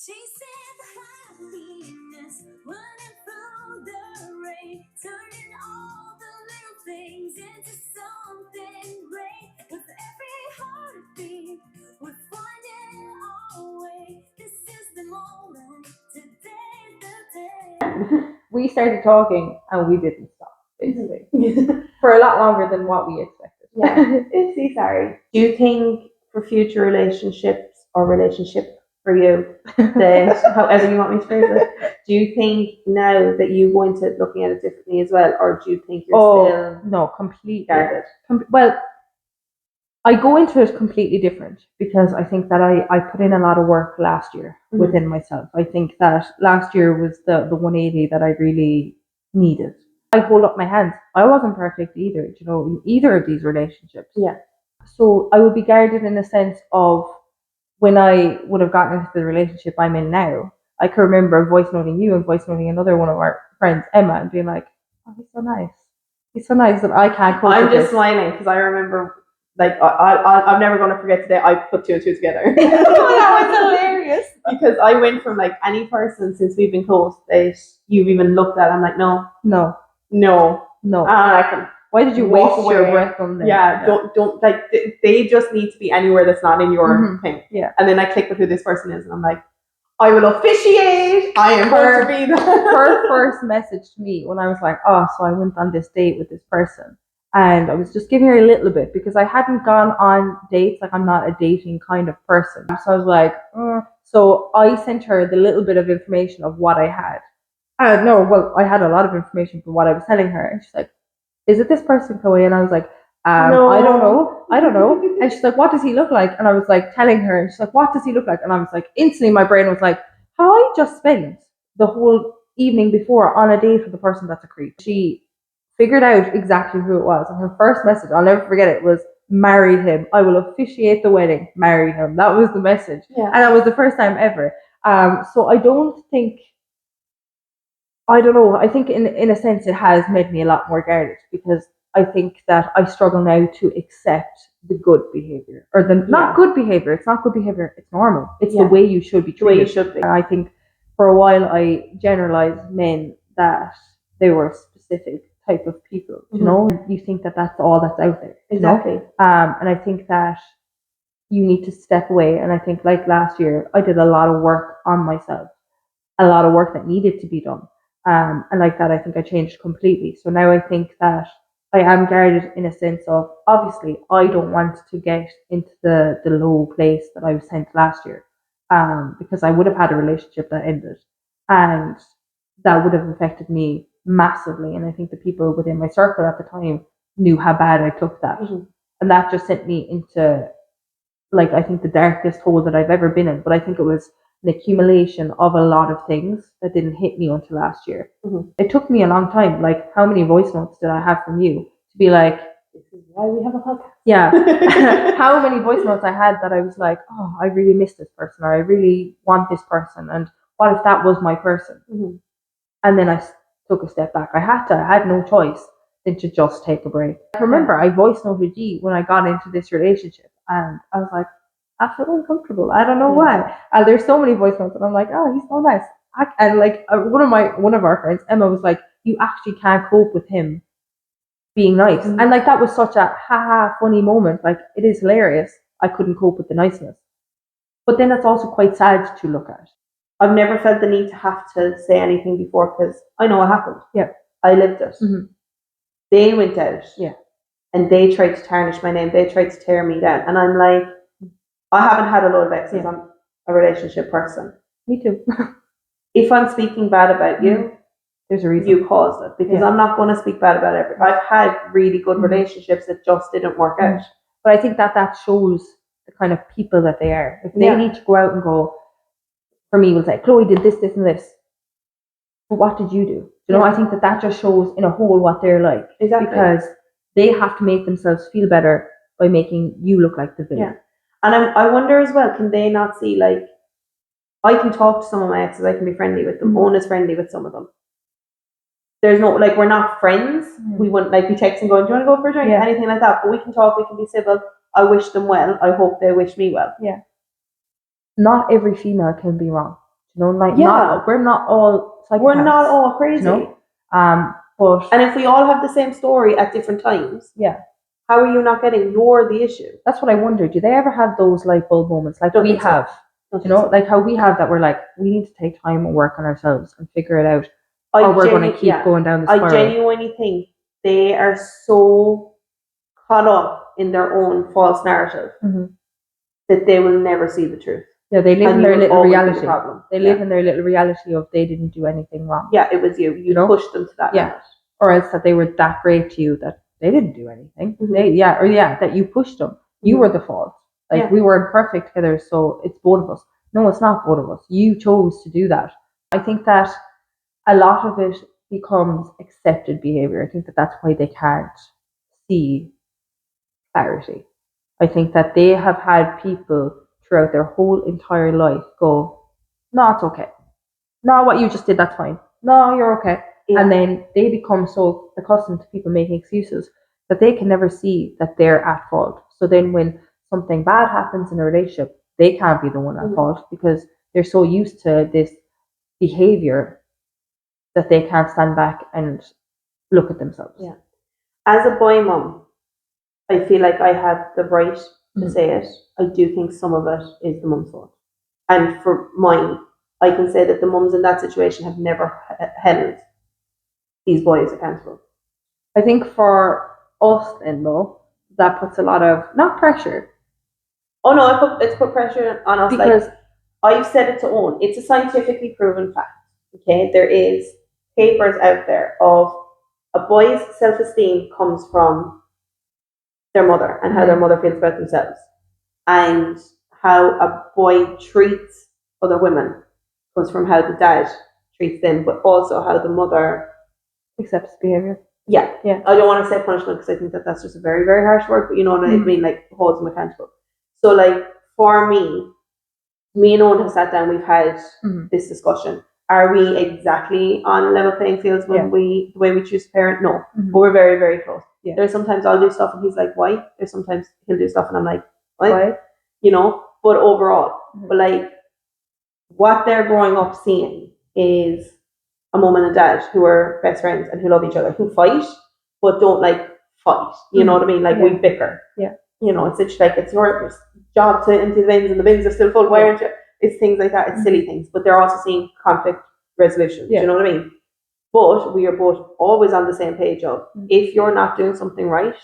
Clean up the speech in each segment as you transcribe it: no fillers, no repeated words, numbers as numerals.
Chasing happiness, running through the rain, turning all the little things into something great. With every heartbeat, we're finding our way. This is the moment, today's the day. We started talking and we didn't stop, basically, for a lot longer than what we expected. Yeah, oopsie, sorry. Do you think for future relationships or relationship for you, however you want me to phrase it, do you think now that you go into looking at it differently as well, or do you think you're still no, completely guarded? Well, I go into it completely different because I think that I put in a lot of work last year within myself. I think that last year was the 180 that I really needed. I hold up my hands. I wasn't perfect either, in either of these relationships. Yeah. So I would be guarded in the sense of when I would have gotten into the relationship I'm in now. I can remember voice noting you and voice noting another one of our friends, Emma, and being like, "Oh, he's so nice. He's so nice that I can't cope I'm with just this." smiling because I remember, like, I'm never going to forget today. I put 2 and 2 together. Oh, that was hilarious. Because I went from like any person since we've been close that you've even looked at. I'm like, no. Why did you waste your breath on them? Yeah, don't like they just need to be anywhere that's not in your thing. Yeah. And then I click with who this person is, and I'm like, I will officiate. I am going to be her first message to me when I was like, oh, so I went on this date with this person, and I was just giving her a little bit because I hadn't gone on dates. Like, I'm not a dating kind of person, so I was like, So I sent her the little bit of information of what I had. I had a lot of information from what I was telling her, and she's like, is it this person, Chloe? And I was like, no. I don't know. And she's like, what does he look like? And I was like telling her, and she's like, what does he look like? And I was like, instantly my brain was like, how I just spent the whole evening before on a date with the person that's a creep. She figured out exactly who it was. And her first message, I'll never forget it, was marry him. I will officiate the wedding. Marry him. That was the message. Yeah. And that was the first time ever. So I don't think, I don't know. I think in a sense it has made me a lot more guarded because I think that I struggle now to accept the good behavior or the not good behavior. It's not good behavior. It's normal. It's the way you should be treated. The way you should be. And I think for a while I generalized men that they were a specific type of people. You know, you think that that's all that's out there. Exactly. And I think that you need to step away. And I think like last year I did a lot of work on myself, a lot of work that needed to be done. And like that, I think I changed completely. So now I think that I am guarded in a sense of, obviously, I don't want to get into the low place that I was sent last year, because I would have had a relationship that ended, and that would have affected me massively. And I think the people within my circle at the time knew how bad I took that, and that just sent me into, like, I think the darkest hole that I've ever been in. But I think it was an accumulation of a lot of things that didn't hit me until last year. It took me a long time. Like, how many voice notes did I have from you to be like, this is why we have a podcast? Yeah. How many voice notes I had that I was like, oh, I really miss this person, or I really want this person, and what if that was my person? And then I took a step back. I had no choice than to just take a break. I remember I voice noted G when I got into this relationship, and I was like, I feel uncomfortable. I don't know why. There's so many voice notes, and I'm like, oh, he's so nice. And like one of our friends, Emma, was like, you actually can't cope with him being nice, and like that was such a funny moment. Like, it is hilarious. I couldn't cope with the niceness, but then it's also quite sad to look at. I've never felt the need to have to say anything before because I know what happened. Yeah, I lived it. They went out. Yeah, and they tried to tarnish my name. They tried to tear me down, and I'm like, I haven't had a lot of exes. I'm a relationship person. Me too. If I'm speaking bad about you, there's a reason. You caused it, because I'm not going to speak bad about everything. I've had really good relationships that just didn't work out. But I think that shows the kind of people that they are. If they need to go out and go, for me, it was like, Chloe did this, this, and this. But what did you do? You know, I think that just shows in a whole what they're like. Exactly. Because they have to make themselves feel better by making you look like the villain. Yeah. And I wonder as well, can they not see, like, I can talk to some of my exes, I can be friendly with them. Owen is friendly with some of them. There's no, like, we're not friends. We wouldn't, like, be texting going, do you want to go for a drink? Yeah. Anything like that. But we can talk, we can be civil. I wish them well. I hope they wish me well. Yeah. Not every female can be wrong. You know, like Yeah. we're not all psychopaths. We're not all crazy. You know? But and if we all have the same story at different times, yeah, how are you not getting you're the issue? that's what I wonder. Do they ever have those light bulb moments like Don't we think so. have? Don't You think know, so. like how we have that we're like, we need to take time and work on ourselves and figure it out. I Or we're going to keep yeah. going down the spiral. I genuinely think they are so caught up in their own false narrative that they will never see the truth. Yeah, they live And in you their will little always be the reality. problem. They live in their little reality of they didn't do anything wrong. Yeah, it was you. You know? pushed them to that limit. Or else that they were that great to you that they didn't do anything. That you pushed them. You were the fault. Like we weren't perfect together, so it's both of us. No, it's not both of us. You chose to do that. I think that a lot of it becomes accepted behavior. I think that that's why they can't see clarity. I think that they have had people throughout their whole entire life go, no, it's okay. No, what you just did, that's fine. No, you're okay. Yeah. And then they become so accustomed to people making excuses that they can never see that they're at fault. So then when something bad happens in a relationship, they can't be the one at fault because they're so used to this behavior that they can't stand back and look at themselves. Yeah. As a boy mum, I feel like I have the right to say it. I do think some of it is the mum's fault. And for mine, I can say that the mums in that situation have never held these boys accountable. I think for us then though, that puts a lot of, not pressure. Oh no, it's put pressure on us because I've said it to own. It's a scientifically proven fact. Okay, there is papers out there of a boy's self-esteem comes from their mother and how their mother feels about themselves, and how a boy treats other women comes from how the dad treats them, but also how the mother accepts behavior. Yeah. I don't want to say punishment because I think that that's just a very, very harsh word, but you know what I mean, like holds them accountable. So, like for me and Owen have sat down. We've had this discussion. Are we exactly on level playing fields when the way we choose to parent? No, but we're very, very close. Yeah. There's sometimes I'll do stuff and he's like, "Why?" There's sometimes he'll do stuff and I'm like, "Why?" You know. But overall, but like what they're growing up seeing is a mum and a dad who are best friends and who love each other, who fight but don't like fight. You know what I mean? Like we bicker. Yeah. You know, it's like it's your job to empty the bins and the bins are still full. Why aren't you? It's things like that. It's silly things, but they're also seeing conflict resolution. Yeah. Do you know what I mean? But we are both always on the same page of if you're not doing something right,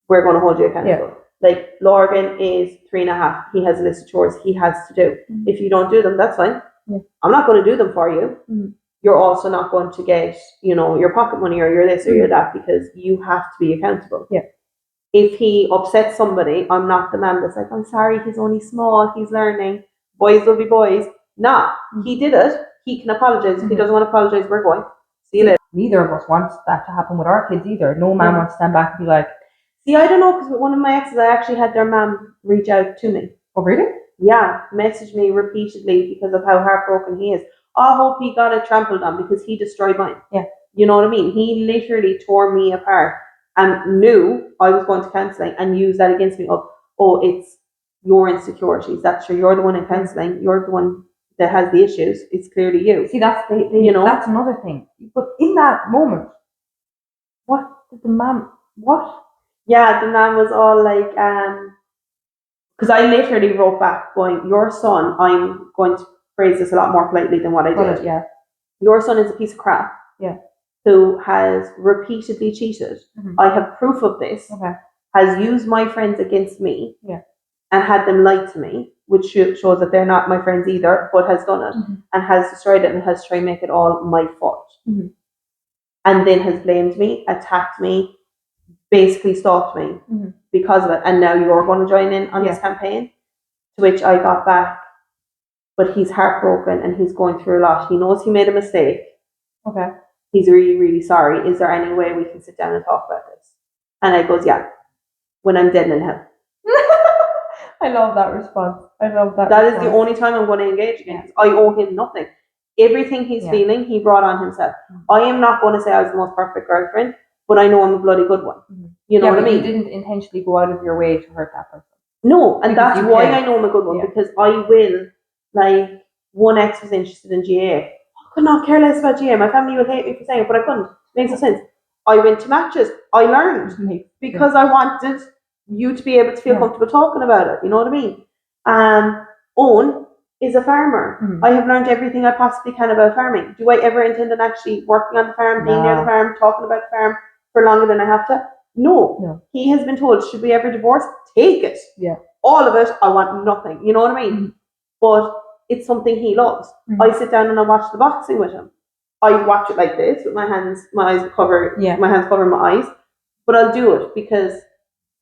we're going to hold you accountable. Yeah. Like Lorgan is 3.5. He has a list of chores he has to do. If you don't do them, that's fine. Yeah. I'm not going to do them for you. You're also not going to get, your pocket money or your this or your that because you have to be accountable. Yeah. If he upsets somebody, I'm not the man that's like, I'm sorry, he's only small, he's learning. Boys will be boys. Nah, he did it. He can apologize. If he doesn't want to apologize, we're going. See you later. Neither of us wants that to happen with our kids either. No man wants to stand back and be like, see, I don't know, because with one of my exes, I actually had their mom reach out to me. Oh, really? Yeah, messaged me repeatedly because of how heartbroken he is. I hope he got it trampled on because he destroyed mine. Yeah. You know what I mean? He literally tore me apart and knew I was going to counselling and used that against me of, it's your insecurities. That's true. You're the one in counselling. You're the one that has the issues. It's clearly you. See, that's that's another thing. But in that moment, what did the man, what? Yeah, the man was all like, because I literally wrote back going, your son, I'm going to phrase this a lot more politely than what I did. Yeah. Your son is a piece of crap. Yeah. Who has repeatedly cheated. I have proof of this. Okay. Has used my friends against me. Yeah. And had them lie to me, which shows that they're not my friends either, but has done it and has destroyed it and has tried to make it all my fault. And then has blamed me, attacked me, basically stalked me because of it. And now you're going to join in on this campaign. To which I got back, but he's heartbroken and he's going through a lot. He knows he made a mistake. Okay. He's really, really sorry. Is there any way we can sit down and talk about this? And I goes, yeah, when I'm dead in hell. I love that response. That is the only time I'm going to engage again. I owe him nothing. Everything he's feeling, he brought on himself. I am not going to say I was the most perfect girlfriend, but I know I'm a bloody good one. You know what I mean? You didn't intentionally go out of your way to hurt that person. No, and that's why I know I'm a good one, because I will, like, one ex was interested in GA. I could not care less about GA. My family would hate me for saying it, but I couldn't. Makes no sense. I went to matches. I learned because I wanted you to be able to feel comfortable talking about it. You know what I mean? Owen is a farmer. I have learned everything I possibly can about farming. Do I ever intend on actually working on the farm, being near the farm, talking about the farm for longer than I have to? No. He has been told, should we ever divorce? Take it. Yeah. All of it. I want nothing. You know what I mean? But it's something he loves. I sit down and I watch the boxing with him. I watch it like this with my hands covered my eyes. But I'll do it because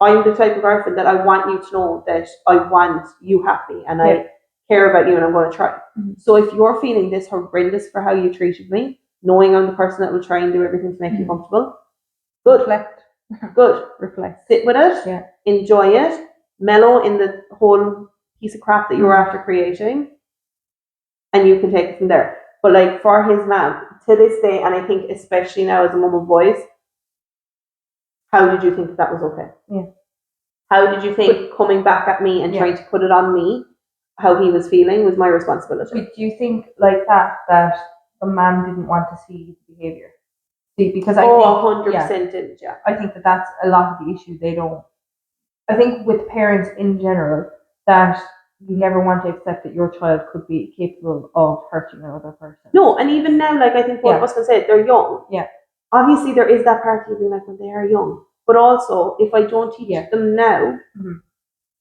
I'm the type of girlfriend that I want you to know that I want you happy and I care about you and I'm going to try. So if you're feeling this horrendous for how you treated me, knowing I'm the person that will try and do everything to make you comfortable, good. Reflect. Good. Reflect. Sit with it. Enjoy it. Mellow in the whole piece of crap that you're after creating. And you can take it from there. But like for his mom, to this day, and I think especially now as a mum of boys, how did you think that was okay? Yeah. How did you think coming back at me and trying to put it on me, how he was feeling was my responsibility? But do you think like that the man didn't want to see the behaviour? See, because I think 100% didn't, I think that's a lot of the issue. They don't. I think with parents in general that you never want to accept that your child could be capable of hurting another person. No, and even now, like I think what I was going to say, they're young. Yeah. Obviously, there is that part of being like when they are young. But also, if I don't teach them now,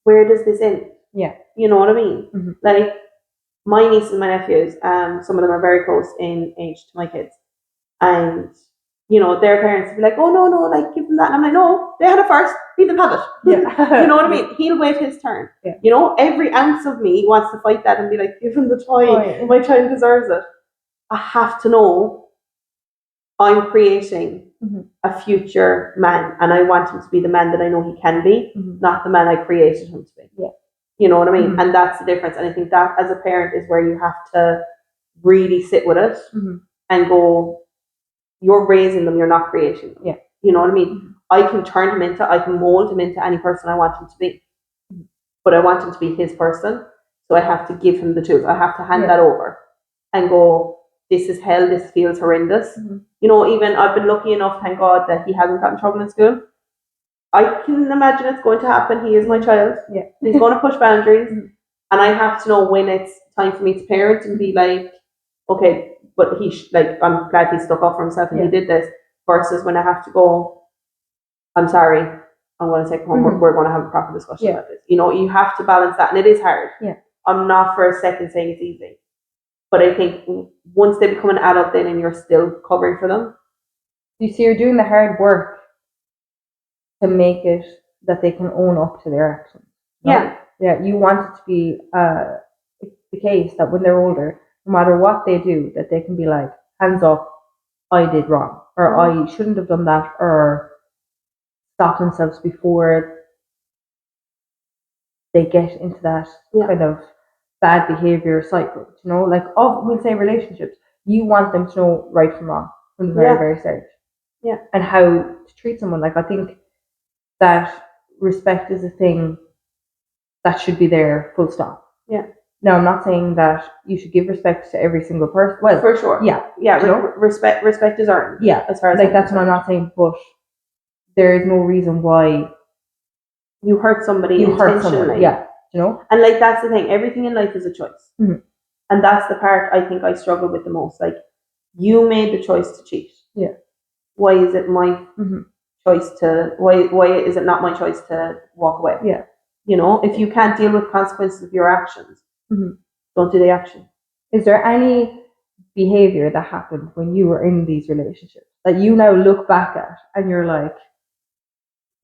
where does this end? Yeah. You know what I mean? Like, my nieces and my nephews, some of them are very close in age to my kids. And, you know, their parents would be like, oh, no, like, give them that. And I'm like, no, they had it first. Leave them have it. Yeah. You know what I mean? He'll wait his turn. Yeah. You know, every ounce of me wants to fight that and be like, give him the toy. My child deserves it. I have to know I'm creating a future man, and I want him to be the man that I know he can be, not the man I created him to be. Yeah. You know what I mean? And that's the difference. And I think that as a parent is where you have to really sit with it and go, you're raising them, you're not creating them. Yeah. You know what I mean? I can mold him into any person I want him to be. But I want him to be his person. So I have to give him the tools. I have to hand that over and go, this is hell, this feels horrendous. You know, even I've been lucky enough, thank God, that he hasn't gotten in trouble in school. I can imagine it's going to happen. He is my child. Yeah. He's going to push boundaries. And I have to know when it's time for me to parent and be like, okay, but I'm glad he stuck up for himself and he did this, versus when I have to go, I'm sorry, I'm going to take him home. We're going to have a proper discussion about this. You know, you have to balance that. And it is hard. Yeah. I'm not for a second saying it's easy. But I think once they become an adult then and you're still covering for them. You see, you're doing the hard work to make it that they can own up to their actions. No? Yeah. Yeah, you want it to be the case that when they're older, no matter what they do, that they can be like, hands up, I did wrong, or I shouldn't have done that, or stop themselves before they get into that kind of bad behavior cycle. You know, like we'll say relationships, you want them to know right from wrong from the very, very start. Yeah. And how to treat someone. Like, I think that respect is a thing that should be there, full stop. Yeah. Now, I'm not saying that you should give respect to every single person. Well, for sure. Yeah. Yeah. Respect is earned. Yeah. As far as like, that's what I'm not saying, but there is no reason why you hurt somebody intentionally. Yeah. You know? And like, that's the thing. Everything in life is a choice. And that's the part I think I struggle with the most. Like, you made the choice to cheat. Yeah. Why is it my choice to, why is it not my choice to walk away? Yeah. You know, if you can't deal with consequences of your actions, don't do the action. Is there any behavior that happened when you were in these relationships that you now look back at and you're like,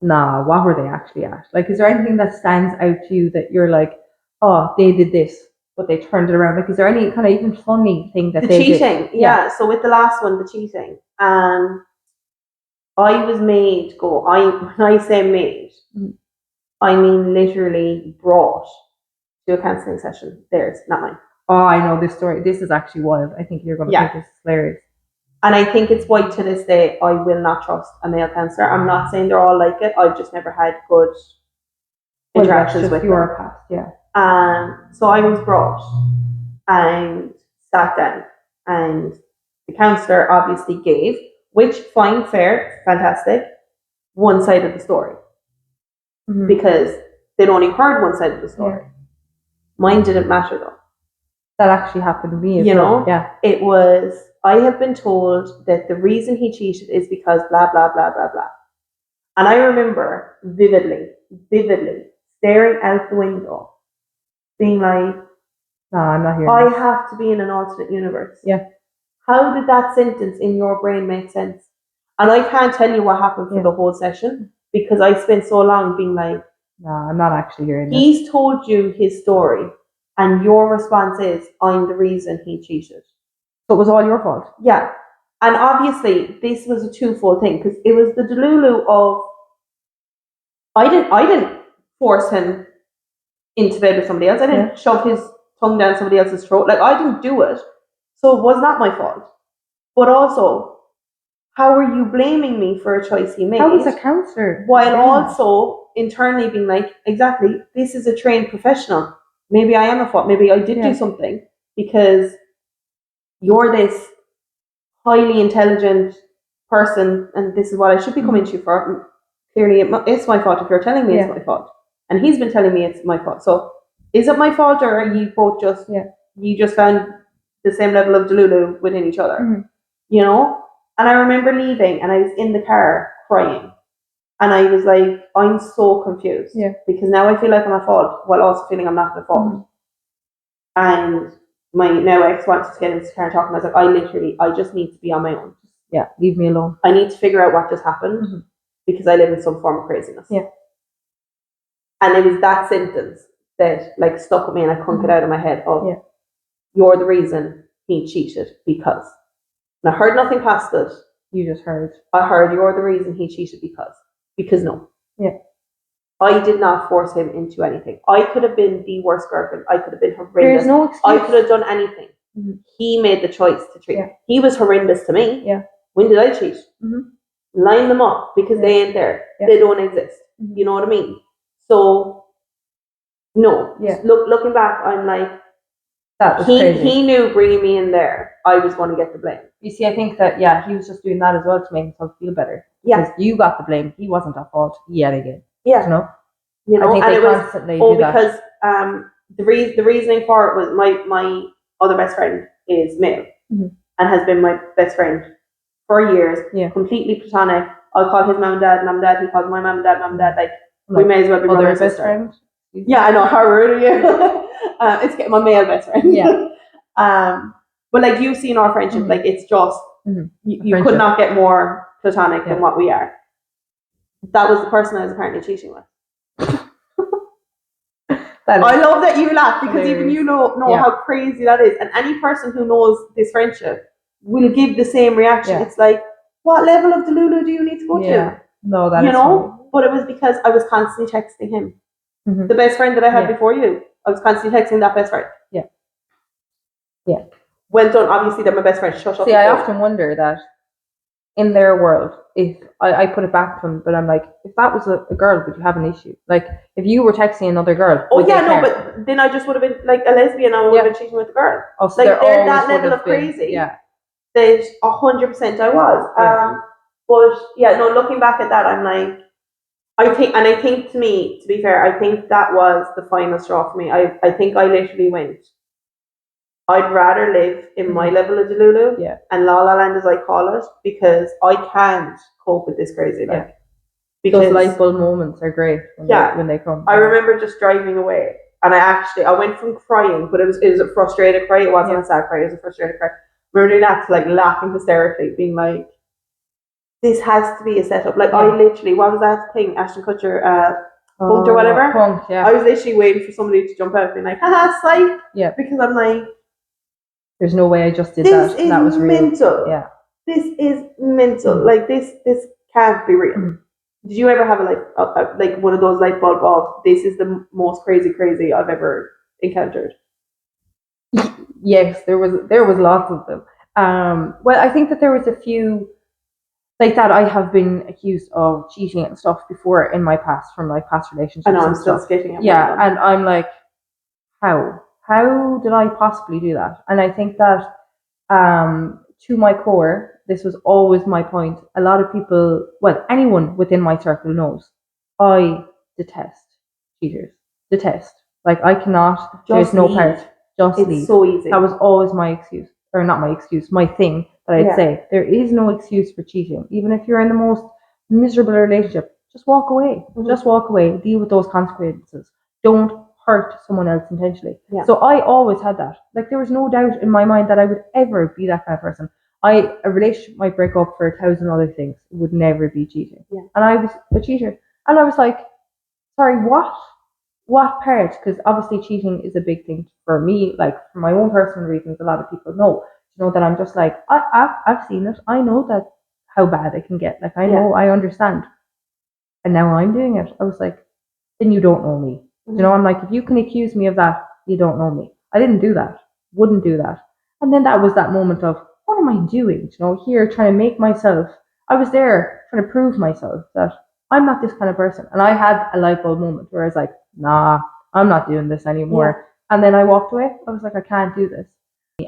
nah, what were they actually at? Like, is there anything that stands out to you that you're like, oh, they did this, but they turned it around? Like, is there any kind of even funny thing that they cheating? Did? Yeah. So with the last one, the cheating, I was made go. When I say made, I mean literally brought to a counselling session. Theirs, not mine. Oh, I know this story. This is actually wild. I think you're going to think this is hilarious. And I think it's why to this day I will not trust a male counsellor. I'm not saying they're all like it. I've just never had good interactions with your them. past, yeah. So I was brought, and sat down. And the counsellor obviously gave, which, fine, fair, fantastic, one side of the story. Because they'd only heard one side of the story. Mine didn't matter though. That actually happened to me as You well. know? Yeah. It was, I have been told that the reason he cheated is because blah, blah, blah, blah, blah. And I remember vividly staring out the window, being like, No, I'm not here. I have to be in an alternate universe. Yeah. How did that sentence in your brain make sense? And I can't tell you what happened for the whole session because I spent so long being like, no, I'm not actually hearing this. He's told you his story and your response is, I'm the reason he cheated. So it was all your fault? Yeah. And obviously this was a twofold thing because it was the delulu of, I didn't force him into bed with somebody else. I didn't shove his tongue down somebody else's throat. Like, I didn't do it. So it was not my fault. But also, how are you blaming me for a choice he made? How was a counsellor? While also internally being like, exactly, this is a trained professional. Maybe I am a fault. Maybe I did do something because you're this highly intelligent person and this is what I should be coming to you for. Clearly, it's my fault if you're telling me it's my fault. And he's been telling me it's my fault. So is it my fault or are you both just, you just found the same level of delulu within each other? You know? And I remember leaving and I was in the car crying. And I was like, I'm so confused. Because now I feel like I'm at fault while also feeling I'm not at fault. And my now ex wanted to get into the car and talk and I was like, I just need to be on my own. Yeah, leave me alone. I need to figure out what just happened because I live in some form of craziness. Yeah. And it was that sentence that like stuck with me and I couldn't get out of my head of you're the reason he cheated because. And I heard nothing past it. You just heard. I heard you're the reason he cheated because. Because no. Yeah. I did not force him into anything. I could have been the worst girlfriend. I could have been horrendous. There's no excuse. I could have done anything. He made the choice to treat. He was horrendous to me. Yeah. When did I cheat? Line them up because they ain't there. They don't exist. You know what I mean? So, no. Looking back, I'm like, that was crazy. He knew bringing me in there, I was going to get the blame. You see, I think that, he was just doing that as well to make himself feel better. Yeah. Because you got the blame. He wasn't at fault yet again. Yeah. You know? I think and they it was, constantly do that. because the reasoning for it was my other best friend is male and has been my best friend for years. Yeah. Completely platonic. I'll call his mom and dad. He calls my mom and dad. Like we may as well be brother and sister. Friend? Yeah, I know. How rude are you? It's my male best friend. Yeah. But like you've seen our friendship, like it's just you could not get more platonic than what we are. That was the person I was apparently cheating with. I love that you laugh because even you know how crazy that is. And any person who knows this friendship will give the same reaction. Yeah. It's like, what level of delulu do you need to go to? No, that is funny. But it was because I was constantly texting him. The best friend that I had before you, I was constantly texting that best friend. Yeah. Yeah. Well done. Obviously, they're my best friend. Shut up. See, I often wonder that in their world, if I put it back to them, but I'm like, if that was a girl, would you have an issue? Like, if you were texting another girl. Oh, yeah, no, but then I just would have been like a lesbian. I would have been cheating with a girl. Oh, so like, they're that level of crazy. Yeah. That 100% I was. Yeah. But, yeah, no, looking back at that, I'm like, I think to me, to be fair, I think that was the final straw for me. I think I literally went, I'd rather live in my level of delulu and La La Land as I call it because I can't cope with this crazy life. Yeah. Because those light bulb moments are great when they come. I remember just driving away and I went from crying, but it was a frustrated cry. It wasn't a sad cry, it was a frustrated cry. I remember doing that to like laughing hysterically, being like, this has to be a setup. Like I literally, what was that thing? Ashton Kutcher, Punked or whatever? Punked, yeah. I was literally waiting for somebody to jump out and be like, haha, psych. Yeah. Because I'm like, there's no way I just did that. This is that was mental. Real. Yeah. This is mental. Like this can't be real. Did you ever have like one of those light bulb of this is the most crazy I've ever encountered? Yes, there was lots of them. Well, I think that there was a few like that. I have been accused of cheating and stuff before in my past from like past relationships. I know I'm still skating. Yeah, and I'm like, how how did I possibly do that? And I think that to my core, this was always my point. A lot of people, well, anyone within my circle knows, I detest cheaters. Detest. Like I cannot. There's no part. Just It's leave. so easy. That was always my excuse, or not my excuse, my thing that I'd say. There is no excuse for cheating, even if you're in the most miserable relationship. Just walk away. Just walk away. Deal with those consequences. Don't hurt someone else intentionally. Yeah. So I always had that. Like there was no doubt in my mind that I would ever be that kind of person. A relationship might break up for 1,000 other things. It would never be cheating. Yeah. And I was a cheater. And I was like, sorry, what? What part? Because obviously cheating is a big thing for me, like for my own personal reasons. A lot of people know, that I'm just like, I've seen it. I know that how bad it can get. Like I know, I understand. And now I'm doing it. I was like, then you don't know me. I'm like, if you can accuse me of that, you don't know me. I didn't do that. Wouldn't do that. And then that was that moment of, what am I doing? Here trying to make myself. I was there trying to prove myself that I'm not this kind of person. And I had a light bulb moment where I was like, nah, I'm not doing this anymore. Yeah. And then I walked away. I was like, I can't do this.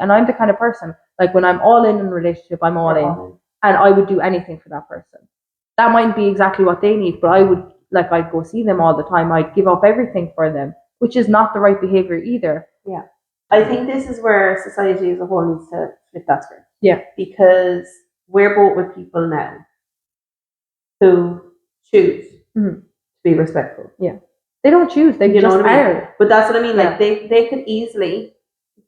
And I'm the kind of person, like when I'm all in a relationship, I'm all in. And I would do anything for that person. That might be exactly what they need, but I'd go see them all the time. I'd give up everything for them, which is not the right behavior either. Yeah. I think this is where society as a whole needs to flip that script. Yeah. Because we're both with people now who choose to be respectful. Yeah. They don't choose, they just are. But that's what I mean. Like they could easily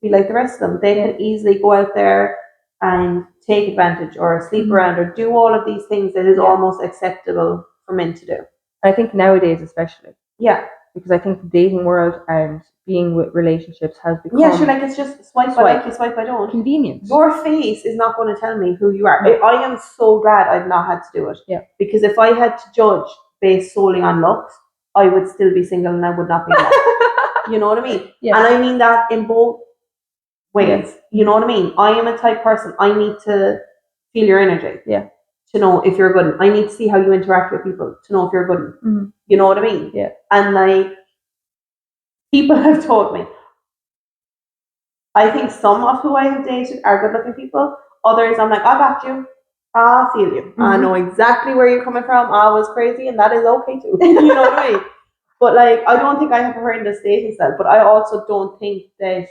be like the rest of them. They can easily go out there and take advantage or sleep around or do all of these things that is almost acceptable for men to do. I think nowadays especially. Yeah. Because I think the dating world and being with relationships has become... Yeah, sure, like it's just swipe I like you, swipe I don't. Convenience. Your face is not going to tell me who you are. No. I am so glad I've not had to do it. Yeah. Because if I had to judge based solely on looks, I would still be single and I would not be loved. You know what I mean? Yeah. And I mean that in both ways. Yeah. You know what I mean? I am a type person. I need to feel your energy. Yeah. To know if you're good. I need to see how you interact with people to know if you're good. Mm-hmm. You know what I mean? Yeah. And like, people have told me, I think some of who I have dated are good looking people. Others, I'm like, I got you. I feel you. Mm-hmm. I know exactly where you're coming from. I was crazy, and that is okay too. You know what I mean? But like, I don't think I have a horrendous dating style. But I also don't think that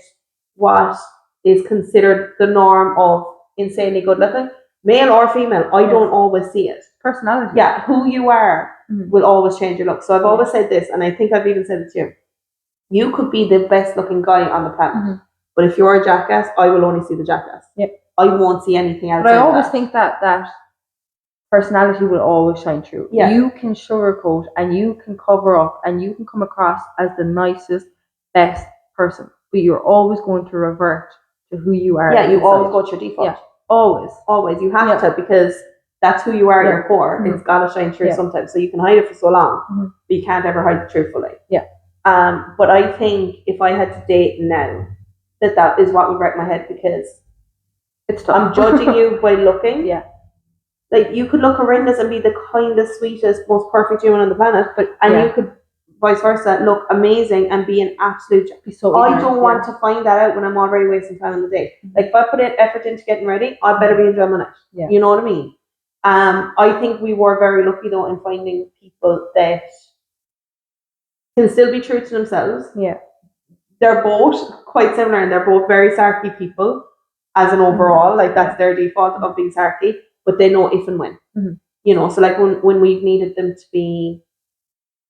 what is considered the norm of insanely good looking, male or female, I don't always see it. Personality. Yeah, who you are will always change your look. So I've always said this, and I think I've even said it to you. You could be the best looking guy on the planet, but if you're a jackass, I will only see the jackass. Yep. I won't see anything else. But I always think that personality will always shine through. Yeah. You can sugarcoat and you can cover up and you can come across as the nicest, best person, but you're always going to revert to who you are. Yeah, you always go to your default. Yeah, always. You have to, because that's who you are at your core. It's got to shine through sometimes. So you can hide it for so long, but you can't ever hide it truthfully. Yeah. But I think if I had to date now, that is what would wreck my head, because it's tough. I'm judging you by looking. Yeah. Like, you could look horrendous and be the kindest, sweetest, most perfect human on the planet, you could vice versa look amazing and be an absolute. I don't want to find that out when I'm already wasting time on the day. Like, if I put in effort into getting ready, I better be enjoying my night. Yeah. You know what I mean? I think we were very lucky though in finding people that can still be true to themselves. Yeah. They're both quite similar, and they're both very sarky people as an overall. Like, that's their default of being sarky, but they know if and when. You know, so like when we've needed them to be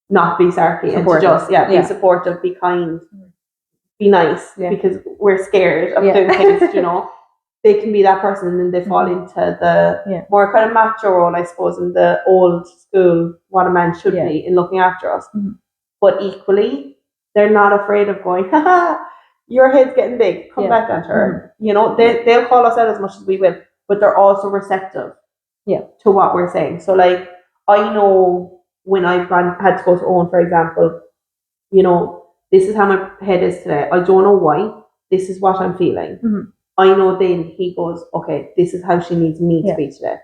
not be sarky supportive. And to just be supportive, be kind, be nice, because we're scared of doing things, you know. They can be that person, and then they fall into the more kind of macho role, I suppose, in the old school, what a man should be in looking after us. But equally, they're not afraid of going, your head's getting big, come back onto her. You know, they'll call us out as much as we will, but they're also receptive to what we're saying. So like, I know when I've had to go to Owen, for example, you know, this is how my head is today. I don't know why. This is what I'm feeling. I know then he goes, okay, this is how she needs me to be today.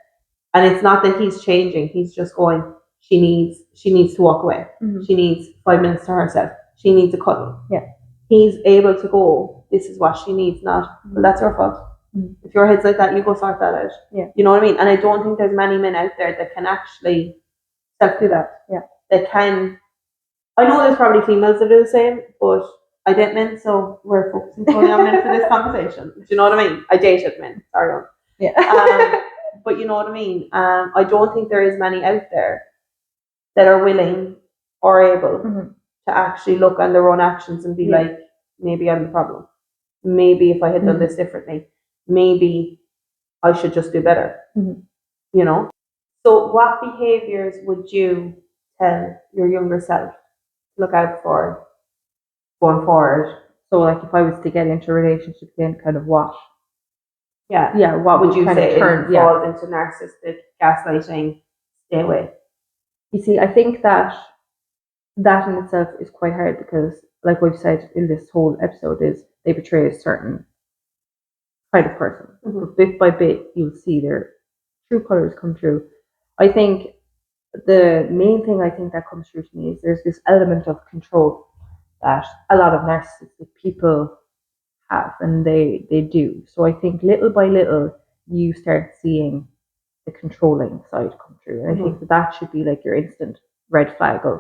And it's not that he's changing. He's just going, she needs to walk away. She needs 5 minutes to herself. She needs a cuddle. Yeah. he's able to go, this is what she needs, not, well, that's your fault. If your head's like that, you go sort that out. Yeah. You know what I mean? And I don't think there's many men out there that can actually self do that. Yeah. They can. I know there's probably females that do the same, but I date men, so we're focusing solely on men for this conversation. Do you know what I mean? I dated men. Sorry. Yeah. But you know what I mean? I don't think there is many out there that are willing or able to actually look on their own actions and be like, maybe I'm the problem. Maybe if I had done this differently, maybe I should just do better. You know? So what behaviours would you tell your younger self to look out for going forward? So like if I was to get into a relationship again, kind of what? Yeah. What would you kind say of turn? falls into narcissistic, gaslighting, stay away? You see, I think that in itself is quite hard because, like we've said in this whole episode, is they portray a certain kind of person. But bit by bit, you'll see their true colours come through. I think the main thing I think that comes through to me is there's this element of control that a lot of narcissistic people have, and they do. So I think little by little, you start seeing the controlling side come through. And I think that should be like your instant red flag of,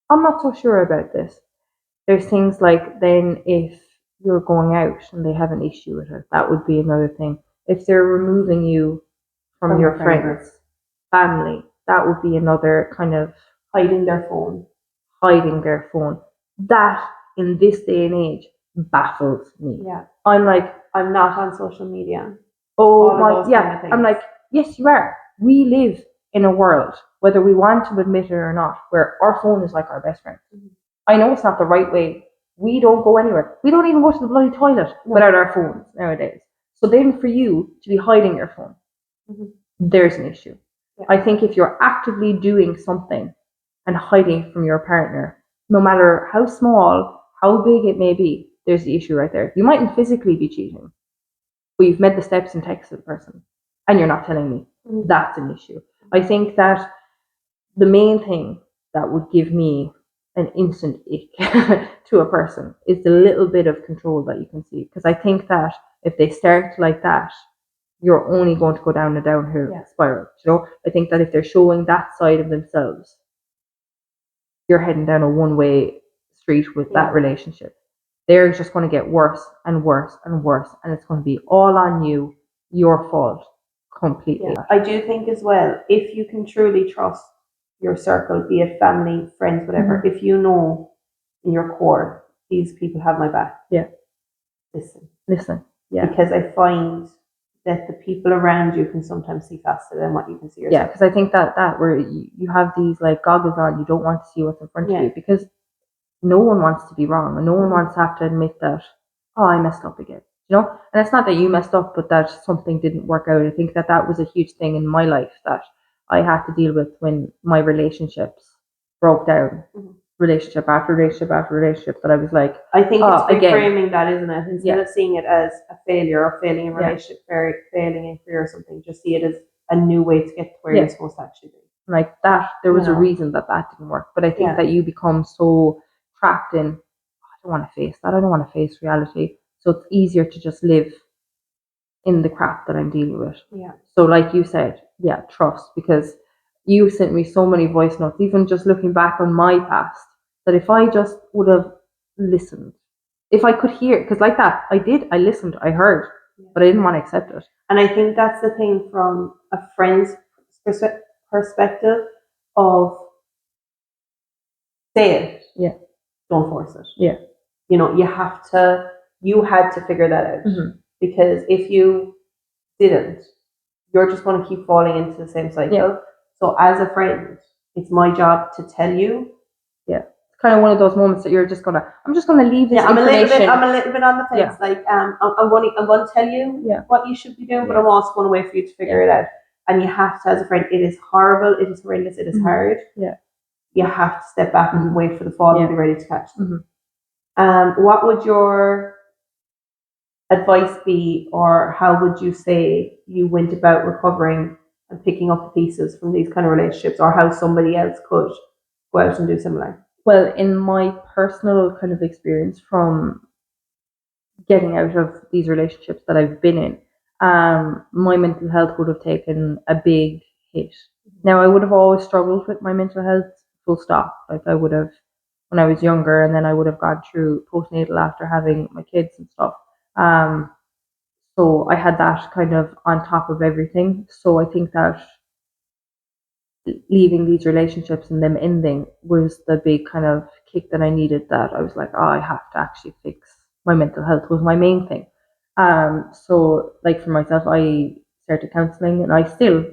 I'm not so sure about this. There's things like then if you're going out and they have an issue with it, that would be another thing. If they're removing you from your friends, family, that would be another kind of hiding their phone. That in this day and age baffles me. Yeah. I'm like, I'm not on social media. Oh my, yeah. I'm like, yes, you are. We live in a world, whether we want to admit it or not, where our phone is like our best friend. I know it's not the right way. We don't go anywhere. We don't even go to the bloody toilet without our phones nowadays. So then for you to be hiding your phone, there's an issue. Yeah. I think if you're actively doing something and hiding from your partner, no matter how small, how big it may be, there's the issue right there. You mightn't physically be cheating, but you've made the steps and texted the person and you're not telling me. That's an issue. I think that the main thing that would give me an instant ick to a person is the little bit of control that you can see. Because I think that if they start like that, you're only going to go down a downhill spiral. You know, I think that if they're showing that side of themselves, you're heading down a one-way street with that relationship. They're just going to get worse and worse and worse, and it's going to be all on you, your fault, completely. I do think as well, if you can truly trust your circle, be it family, friends, whatever, if you know in your core, these people have my back. Yeah. Listen. Yeah. Because I find that the people around you can sometimes see faster than what you can see yourself. Yeah, because I think that where you have these like goggles on, you don't want to see what's in front of you, because no one wants to be wrong, and no one wants to have to admit that, oh, I messed up again. You know, and it's not that you messed up, but that something didn't work out. I think that was a huge thing in my life that I had to deal with when my relationships broke down. Relationship after relationship after relationship, that I was like, I think it's reframing that, isn't it? Instead of seeing it as a failure or failing in relationship, failing in career or something, just see it as a new way to get to where you're supposed to actually be. Like that, there was a reason that didn't work. But I think that you become so trapped in, I don't want to face that. I don't want to face reality. So it's easier to just live in the crap that I'm dealing with. Yeah. So like you said, trust, because you sent me so many voice notes, even just looking back on my past, that if I just would have listened, if I could hear, because like that, I listened, I heard, but I didn't want to accept it. And I think that's the thing from a friend's perspective of, say it. Yeah. Don't force it. Yeah. You know, you had to figure that out. Because if you didn't, you're just going to keep falling into the same cycle. Yeah. So as a friend, it's my job to tell you. Yeah. It's kind of one of those moments that I'm just gonna leave this information. I'm a little bit on the fence. Yeah. Like I'm going to tell you what you should be doing, but I'm also going to wait for you to figure it out. And you have to, as a friend, it is horrible, it is horrendous, it is hard. Yeah. You have to step back and wait for the fall and be ready to catch them. What would your advice be, or how would you say you went about recovering and picking up the pieces from these kind of relationships, or how somebody else could go out and do similar? Well, in my personal kind of experience from getting out of these relationships that I've been in, my mental health would have taken a big hit. Now, I would have always struggled with my mental health, full stop. Like I would have when I was younger, and then I would have gone through postnatal after having my kids and stuff. Um, so I had that kind of on top of everything. So I think that leaving these relationships and them ending was the big kind of kick that I needed, that I was like, oh, I have to actually fix my mental health was my main thing. So like for myself, I started counselling, and I still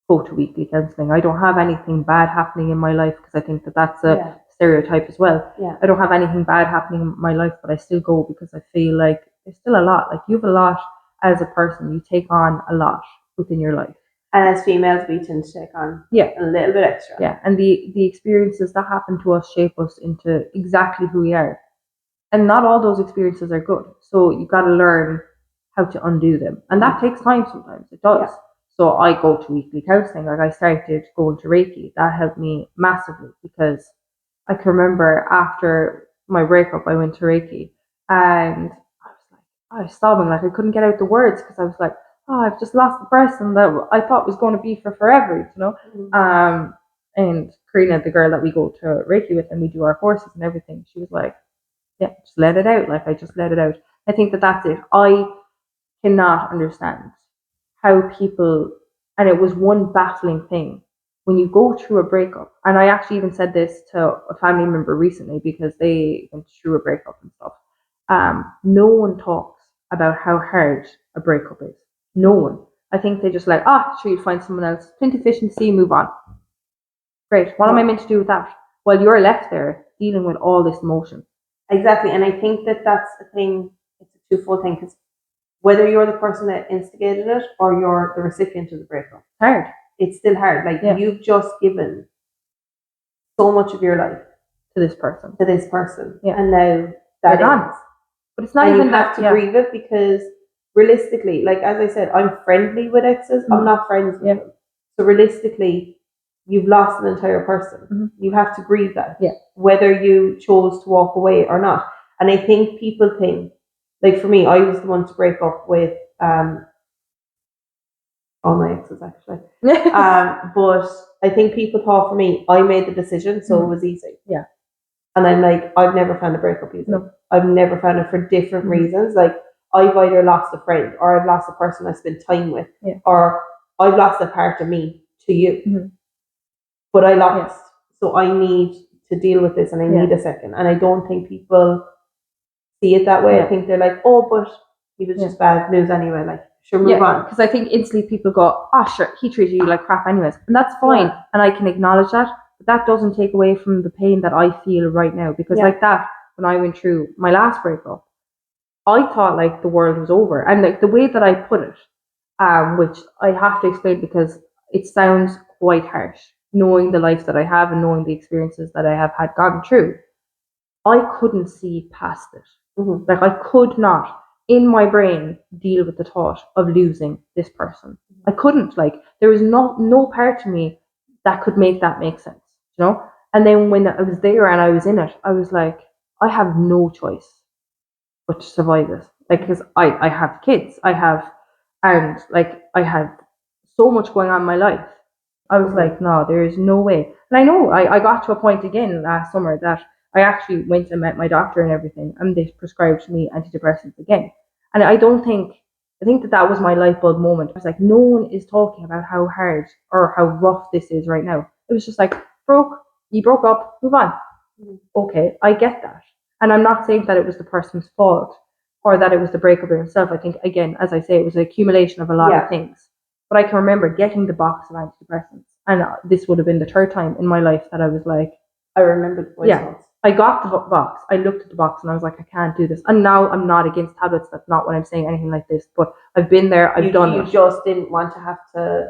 go to weekly counselling. I don't have anything bad happening in my life, because I think that that's a stereotype as well. Yeah. I don't have anything bad happening in my life, but I still go because I feel like there's still a lot. Like you have a lot as a person, you take on a lot within your life. And as females, we tend to take on a little bit extra. Yeah, and the experiences that happen to us shape us into exactly who we are. And not all those experiences are good. So you got to learn how to undo them. And that takes time sometimes. It does. Yeah. So I go to weekly counseling. Like I started going to Reiki. That helped me massively, because I can remember after my breakup, I went to Reiki, and I was sobbing. Like I couldn't get out the words, because I was like, oh, I've just lost the person that I thought was going to be for forever, you know? Mm-hmm. And Karina, the girl that we go to Reiki with and we do our courses and everything, she was like, yeah, just let it out. Like I just let it out. I think that that's it. I cannot understand how people, and it was one baffling thing, when you go through a breakup, and I actually even said this to a family member recently, because they went through a breakup and stuff. No one talks about how hard a breakup is. No one. I think they just like, sure, you'd find someone else. Plenty of fish in the sea, move on. Great. What am I meant to do with that? Well, you're left there dealing with all this emotion. Exactly. And I think that that's a thing, it's a twofold thing, because whether you're the person that instigated it or you're the recipient of the breakup, hard. It's still hard. Like you've just given so much of your life to this person. And now that ends. But it's not even you have to grieve it, because realistically, like as I said, I'm friendly with exes. I'm not friends with them. So realistically, you've lost an entire person. Mm-hmm. You have to grieve that. Yeah. Whether you chose to walk away or not. And I think people think, like for me, I was the one to break up with all my exes actually. But I think people thought for me, I made the decision, so it was easy. Yeah. And I'm like, I've never found a breakup easy. No. I've never found it for different reasons. Like I've either lost a friend, or I've lost a person I spent time with, or I've lost a part of me to you. Mm-hmm. But I lost. So I need to deal with this, and I need a second. And I don't think people see it that way. I think they're like, oh, but he was just bad news anyway. Like, sure, move on. Because I think instantly people go, sure, he treated you like crap anyways. And that's fine. And I can acknowledge that. But that doesn't take away from the pain that I feel right now. Because like that, when I went through my last breakup, I thought like the world was over. And like the way that I put it, which I have to explain because it sounds quite harsh, knowing the life that I have and knowing the experiences that I have had gone through, I couldn't see past it. Mm-hmm. Like I could not, in my brain, deal with the thought of losing this person. I couldn't. Like there was no part of me that could make that make sense, you know? And then when I was there and I was in it, I was like, I have no choice but to survive it. Like, because I have kids, I had so much going on in my life. I was like, no, there is no way. And I know I got to a point again last summer that I actually went and met my doctor and everything, and they prescribed me antidepressants again. And I think that was my light bulb moment. I was like, no one is talking about how hard or how rough this is right now. It was just like, you broke up, move on. Okay, I get that. And I'm not saying that it was the person's fault or that it was the breakup in itself. I think, again, as I say, it was an accumulation of a lot of things. But I can remember getting the box of antidepressants. And this would have been the third time in my life that I was like, I remember the voice notes. I got the box. I looked at the box and I was like, I can't do this. And now I'm not against tablets. That's not what I'm saying, anything like this. But I've been there. I've done it. You just didn't want to have to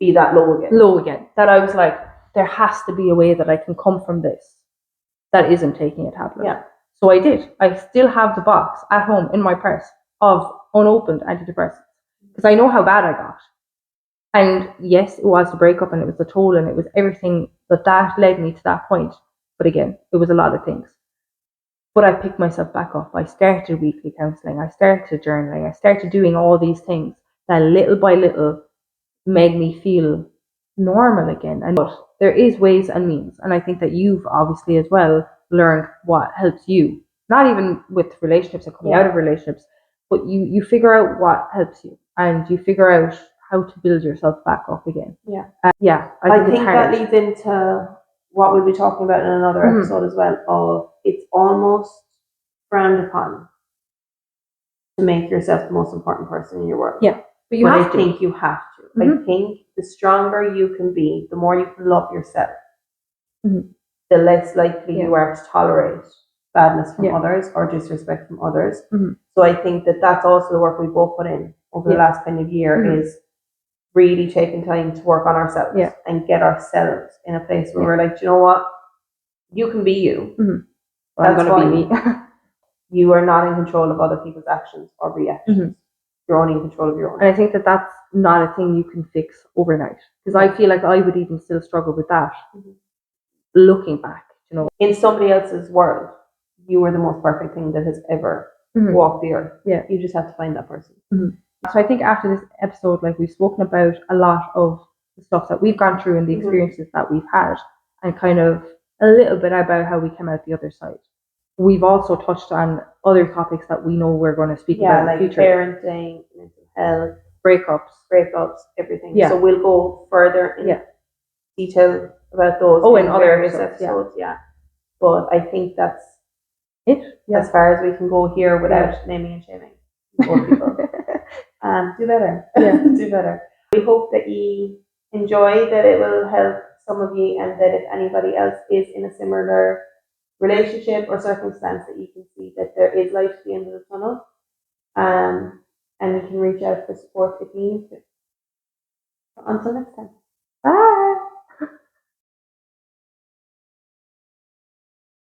be that low again. That I was like, there has to be a way that I can come from this that isn't taking a tablet. Yeah. So I did. I still have the box at home in my purse of unopened antidepressants because I know how bad I got. And yes, it was the breakup and it was the toll and it was everything that led me to that point. But again, it was a lot of things. But I picked myself back up. I started weekly counselling. I started journaling. I started doing all these things that little by little made me feel normal again. And but there is ways and means. And I think that you've obviously as well learned what helps you. Not even with relationships and coming out of relationships, but you figure out what helps you and you figure out how to build yourself back up again. Yeah. I think that leads into what we'll be talking about in another episode as well, of it's almost frowned upon to make yourself the most important person in your world. Yeah. But I think you have to. I think the stronger you can be, the more you can love yourself, the less likely you are to tolerate badness from others or disrespect from others. So I think that that's also the work we both put in over the last kind of year is really taking time to work on ourselves and get ourselves in a place where we're like, do you know what? You can be you. I'm going to be me. You are not in control of other people's actions or reactions. You're only in control of your own. And I think that that's not a thing you can fix overnight. Because I feel like I would even still struggle with that. Looking back, you know. In somebody else's world, you were the most perfect thing that has ever walked the earth. Yeah. You just have to find that person. So I think after this episode, like we've spoken about a lot of the stuff that we've gone through and the experiences that we've had and kind of a little bit about how we came out the other side. We've also touched on other topics that we know we're going to speak about in the future. Parenting, mental health, breakups, everything. Yeah. So we'll go further in detail about those in other episodes. But I think that's it. As far as we can go here without naming and shaming people. Do better. Do better. We hope that you enjoy, that it will help some of you, and that if anybody else is in a similar relationship or circumstance, that you can see that there is light at the end of the tunnel, and you can reach out for support if you need to. Until next time.